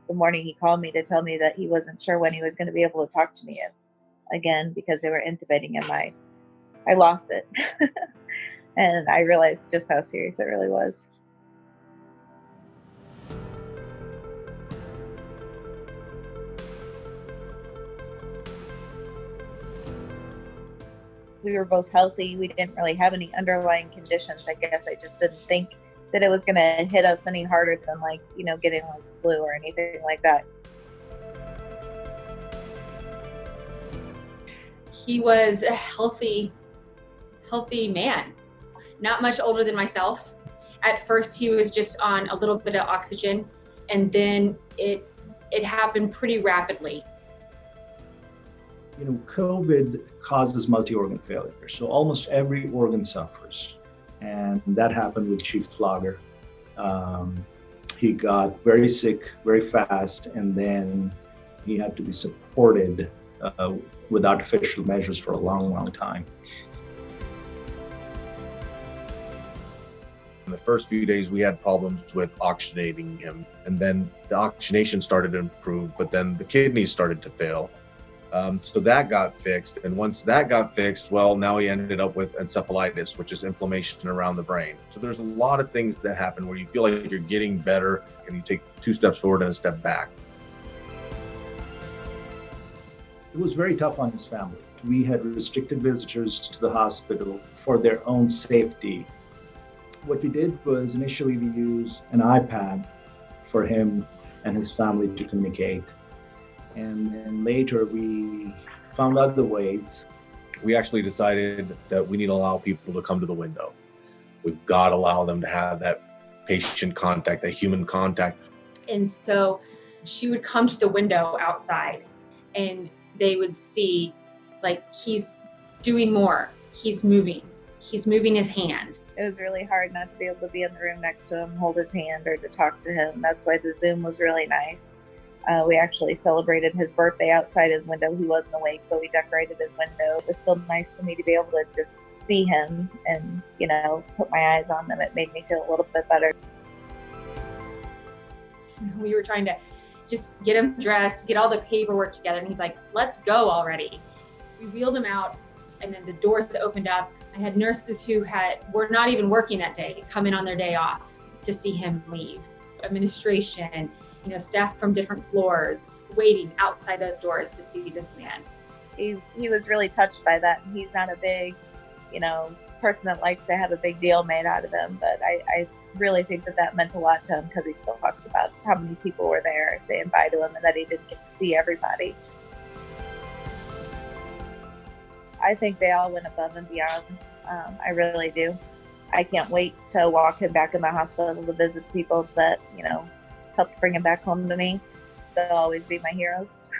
the morning he called me to tell me that he wasn't sure when he was going to be able to talk to me again because they were intubating him, I lost it. And I realized just how serious it really was. We were both healthy. We didn't really have any underlying conditions. I guess I just didn't think that it was going to hit us any harder than getting flu or anything like that. He was a healthy man, not much older than myself. At first, he was just on a little bit of oxygen, and then it happened pretty rapidly. COVID causes multi-organ failure, so almost every organ suffers, and that happened with Chief Flaugher. He got very sick very fast, and then he had to be supported with artificial measures for a long time. In the first few days, we had problems with oxygenating him, and then the oxygenation started to improve, but then the kidneys started to fail. So that got fixed, and once that got fixed, well, now he ended up with encephalitis, which is inflammation around the brain. So there's a lot of things that happen where you feel like you're getting better, and you take 2 steps forward and a step back. It was very tough on his family. We had restricted visitors to the hospital for their own safety. What we did was initially we used an iPad for him and his family to communicate. And then later we found other ways. We actually decided that we need to allow people to come to the window. We've got to allow them to have that patient contact, that human contact. And so she would come to the window outside, and they would see, he's doing more. He's moving his hand. It was really hard not to be able to be in the room next to him, hold his hand, or to talk to him. That's why the Zoom was really nice. We actually celebrated his birthday outside his window. He wasn't awake, but we decorated his window. It was still nice for me to be able to just see him and, put my eyes on him. It made me feel a little bit better. We were trying to just get him dressed, get all the paperwork together. And he's like, let's go already. We wheeled him out, and then the doors opened up. I had nurses who were not even working that day come in on their day off to see him leave. Administration, staff from different floors waiting outside those doors to see this man. He was really touched by that. He's not a big, person that likes to have a big deal made out of him, but I really think that meant a lot to him because he still talks about how many people were there saying bye to him and that he didn't get to see everybody. I think they all went above and beyond. I really do. I can't wait to walk him back in the hospital to visit people that, helped bring him back home to me. They'll always be my heroes.